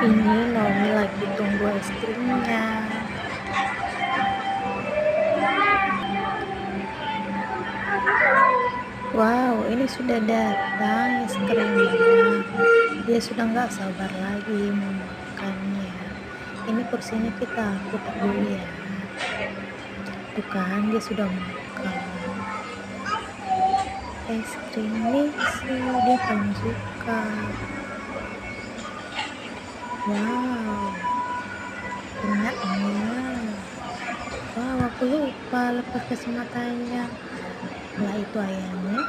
Ini Naomi lagi tunggu es krimnya. Wow, ini sudah datang es krimnya. Dia sudah nggak sabar lagi mau makannya. Ini kursinya kita putar dulu ya. Tuh kan, dia sudah makan. Es krim Nixie, dia paling suka. Wow, enaknya. Wow, aku lupa lepas kacamatanya. Setelah itu ayamnya